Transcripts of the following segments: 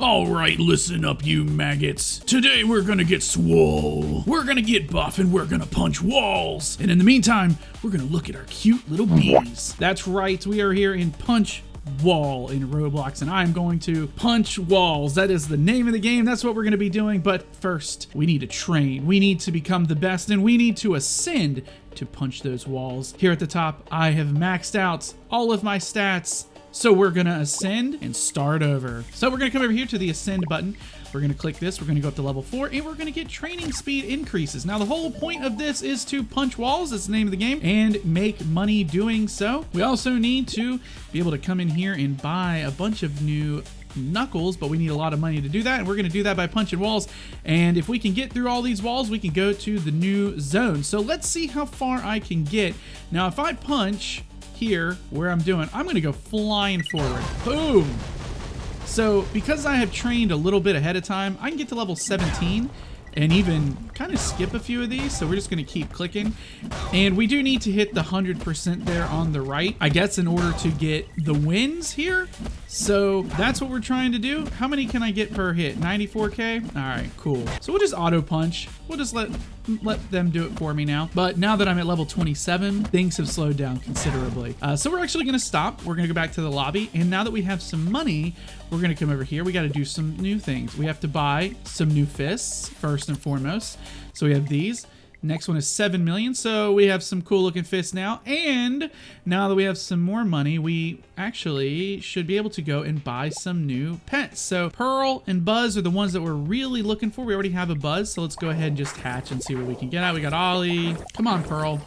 Alright, listen up, you maggots. Today we're gonna get swole. We're gonna get buff and we're gonna punch walls. And in the meantime, we're gonna look at our cute little bees. That's right, we are here in Punch Wall in Roblox, and I'm going to punch walls. That is the name of the game. That's what we're going to be doing. But first, we need to train. We need to become the best, and we need to ascend to punch those walls. Here at the top, I have maxed out all of my stats. So we're gonna ascend and start over. So we're gonna come over here to the ascend button. We're gonna click this, we're gonna go up to level 4, and we're gonna get training speed increases. Now the whole point of this is to punch walls, that's the name of the game, and make money doing so. We also need to be able to come in here and buy a bunch of new knuckles, but we need a lot of money to do that, and we're gonna do that by punching walls. And if we can get through all these walls, we can go to the new zone. So let's see how far I can get. Now if I punch here where I'm doing, I'm gonna go flying forward. Boom. So because I have trained a little bit ahead of time, I can get to level 17 and even kind of skip a few of these. So we're just gonna keep clicking, and we do need to hit the 100% there on the right, I guess, in order to get the wins here. So that's what we're trying to do. How many can I get per hit? 94k. All right, cool. So we'll just auto punch. We'll just let them do it for me now. But now that I'm at level 27, things have slowed down considerably. So we're actually gonna stop. We're gonna go back to the lobby, and now that we have some money, we're gonna come over here. We gotta do some new things. We have to buy some new fists first and foremost. So we have these. Next one is 7 million, so we have some cool looking fists now. And now that we have some more money, we actually should be able to go and buy some new pets. So Pearl and Buzz are the ones that we're really looking for. We already have a Buzz, so let's go ahead and just hatch and see what we can get out. We got Ollie. Come on, Pearl.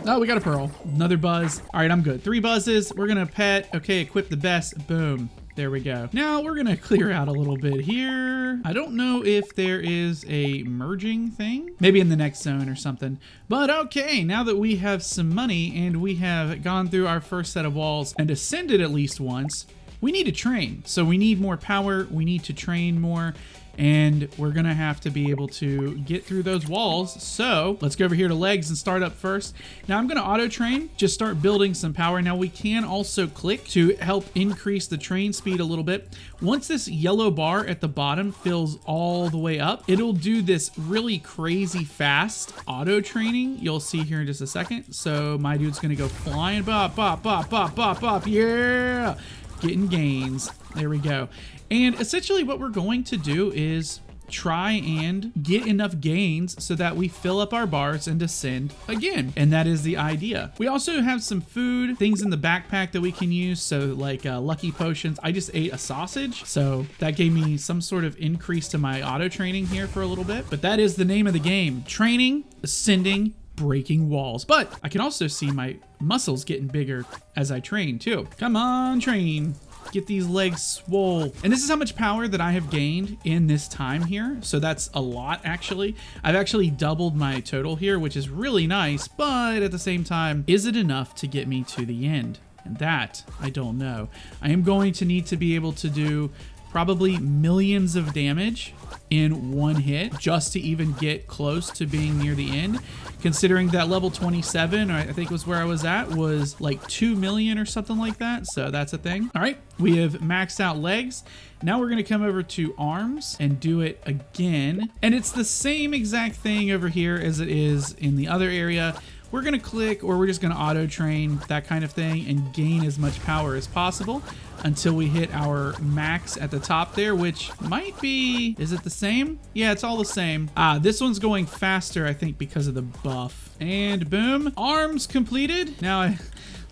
Oh, we got a Pearl. Another Buzz. All right, I'm good. 3 Buzzes. We're gonna pet. Okay, equip the best. Boom. There we go. Now we're gonna clear out a little bit here. I don't know if there is a merging thing. Maybe in the next zone or something. But okay, now that we have some money and we have gone through our first set of walls and ascended at least once, we need to train. So we need more power, we need to train more, and we're gonna have to be able to get through those walls. So let's go over here to legs and start up first. Now I'm gonna auto train, just start building some power. Now we can also click to help increase the train speed a little bit. Once this yellow bar at the bottom fills all the way up, it'll do this really crazy fast auto training. You'll see here in just a second. So my dude's gonna go flying, bop, bop, bop, bop, bop, bop, yeah! Getting gains. There we go. And essentially what we're going to do is try and get enough gains so that we fill up our bars and ascend again. And that is the idea. We also have some food, things in the backpack that we can use. So like lucky potions. I just ate a sausage, so that gave me some sort of increase to my auto training here for a little bit. But that is the name of the game. Training, ascending, breaking walls. But I can also see my muscles getting bigger as I train too. Come on, train. Get these legs swole. And this is how much power that I have gained in this time here. So that's a lot, actually. I've actually doubled my total here, which is really nice, but at the same time, is it enough to get me to the end? And that, I don't know. I am going to need to be able to do probably millions of damage in one hit just to even get close to being near the end, considering that level 27, or I think was where I was at, was like 2 million or something like that. So that's a thing. All right, we have maxed out legs. Now we're gonna come over to arms and do it again. And it's the same exact thing over here as it is in the other area. We're gonna click, or we're just gonna auto train, that kind of thing, and gain as much power as possible until we hit our max at the top there, which might be, is it the same? Yeah, it's all the same. This one's going faster, I think, because of the buff. And boom, arms completed. Now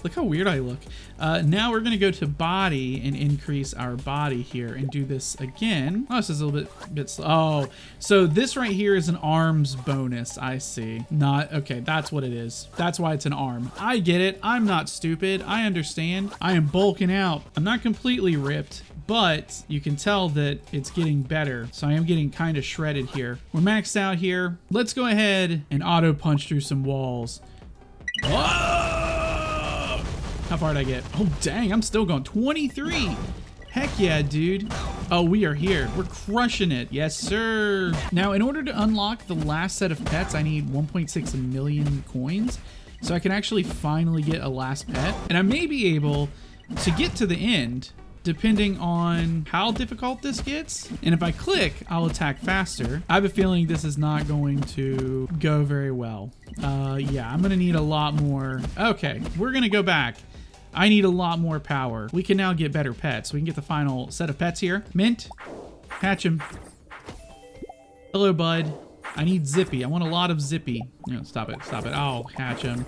look how weird I look. Now we're gonna go to body and increase our body here and do this again. Oh, this is a little bit slow. Oh, so this right here is an arms bonus, I see. Not, okay, that's what it is. That's why it's an arm. I get it, I'm not stupid, I understand. I am bulking out. I'm not completely ripped, but you can tell that it's getting better. So I am getting kind of shredded here. We're maxed out here. Let's go ahead and auto punch through some walls. Whoa! How far did I get? Oh, dang, I'm still going. 23. Heck yeah, dude. Oh, we are here. We're crushing it. Yes, sir. Now, in order to unlock the last set of pets, I need 1.6 million coins. So I can actually finally get a last pet. And I may be able to get to the end depending on how difficult this gets. And if I click, I'll attack faster. I have a feeling this is not going to go very well. Yeah, I'm gonna need a lot more. Okay, we're gonna go back. I need a lot more power. We can now get better pets. We can get the final set of pets here. Mint, hatch him. Hello, bud. I need Zippy. I want a lot of Zippy. No, stop it, stop it. I'll hatch him.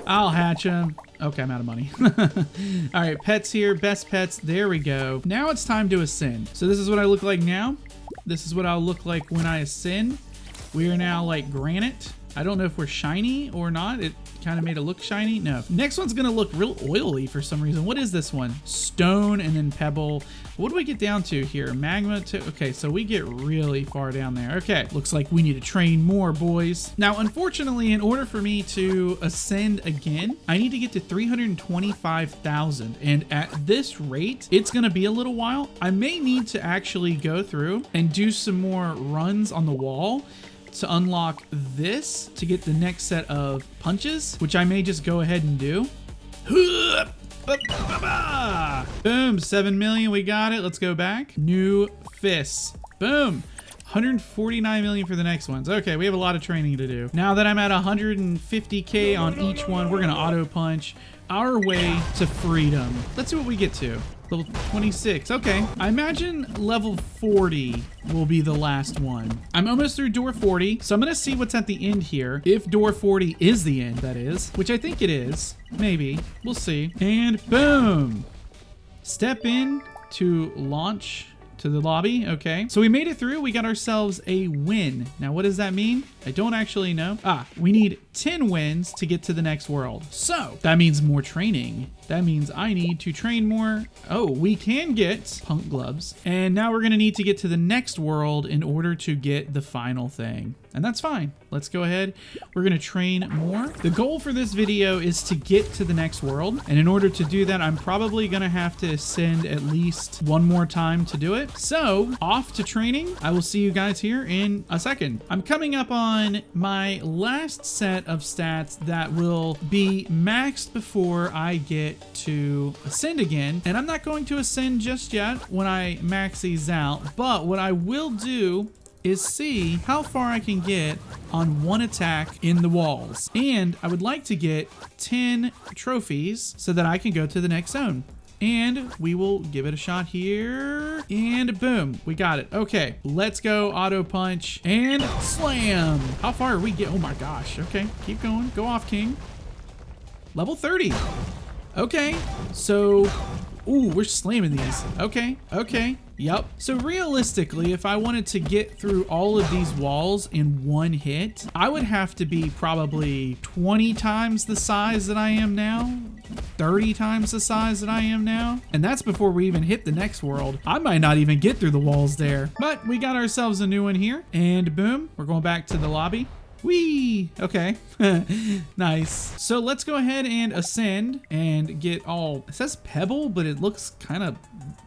I'll hatch him. Okay, I'm out of money. All right, pets here, best pets. There we go. Now it's time to ascend. So this is what I look like now. This is what I'll look like when I ascend. We are now like granite. I don't know if we're shiny or not. It kind of made it look shiny. No. Next one's gonna look real oily for some reason. What is this one? Stone and then pebble. What do we get down to here? Magma to, okay, so we get really far down there. Okay, looks like we need to train more, boys. Now, unfortunately, in order for me to ascend again, I need to get to 325,000. And at this rate, it's gonna be a little while. I may need to actually go through and do some more runs on the wall to unlock this to get the next set of punches, which I may just go ahead and do. Boom, 7 million, we got it. Let's go back. New fists. Boom. 149 million for the next ones. Okay, we have a lot of training to do. Now that I'm at 150K on each one, we're gonna auto punch our way to freedom. Let's see what we get to. Level 26, okay. I imagine level 40 will be the last one. I'm almost through door 40, so I'm gonna see what's at the end here. If door 40 is the end, that is, which I think it is, maybe, we'll see. And boom, step in to launch to the lobby. Okay, so we made it through. We got ourselves a win. Now, what does that mean? I don't actually know. We need 10 wins to get to the next world. So that means more training. That means I need to train more. Oh, we can get punk gloves. And now we're gonna need to get to the next world in order to get the final thing. And that's fine. Let's go ahead. We're gonna train more. The goal for this video is to get to the next world. And in order to do that, I'm probably gonna have to ascend at least one more time to do it. So off to training. I will see you guys here in a second. I'm coming up on my last set of stats that will be maxed before I get to ascend again. And I'm not going to ascend just yet when I max these out. But what I will do is see how far I can get on one attack in the walls. And I would like to get 10 trophies so that I can go to the next zone. And we will give it a shot here. And boom, we got it. Okay, let's go auto punch and slam. How far are we getting? Oh my gosh. Okay, keep going. Go off, King. Level 30. Okay, so, ooh, we're slamming these. Okay, okay. Yep. So realistically, if I wanted to get through all of these walls in one hit, I would have to be probably 20 times the size that I am now, 30 times the size that I am now. And that's before we even hit the next world. I might not even get through the walls there, but we got ourselves a new one here. And boom, we're going back to the lobby. Whee! Okay. Nice. So let's go ahead and ascend and get all, it says pebble, but it looks kind of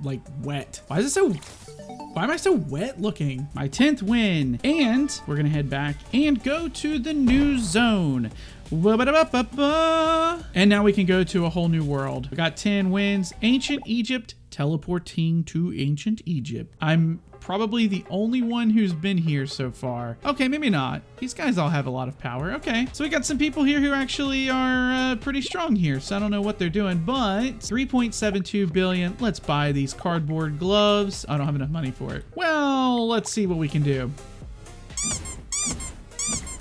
like wet. Why am I so wet looking? My 10th win. And we're gonna head back and go to the new zone. And now we can go to a whole new world. We got 10 wins. Ancient Egypt, teleporting to ancient Egypt. I'm probably the only one who's been here so far. Okay, maybe not. These guys all have a lot of power. Okay, so we got some people here who actually are pretty strong here, so I don't know what they're doing, but 3.72 billion. Let's buy these cardboard gloves. I don't have enough money for it. Well, let's see what we can do.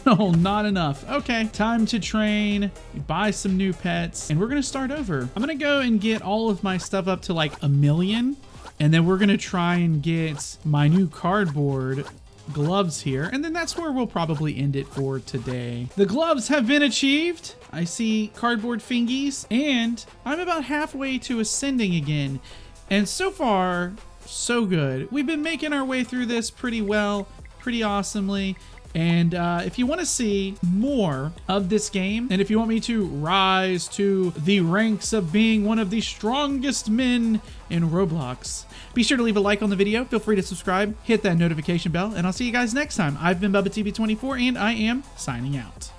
Oh, not enough. Okay, time to train, buy some new pets, and we're gonna start over. I'm gonna go and get all of my stuff up to like 1 million. And then we're gonna try and get my new cardboard gloves here. And then that's where we'll probably end it for today. The gloves have been achieved. I see cardboard fingies and I'm about halfway to ascending again. And so far, so good. We've been making our way through this pretty well, pretty awesomely. And if you want to see more of this game, and if you want me to rise to the ranks of being one of the strongest men in Roblox, be sure to leave a like on the video. Feel free to subscribe, hit that notification bell, and I'll see you guys next time. I've been BubbaTV24, and I am signing out.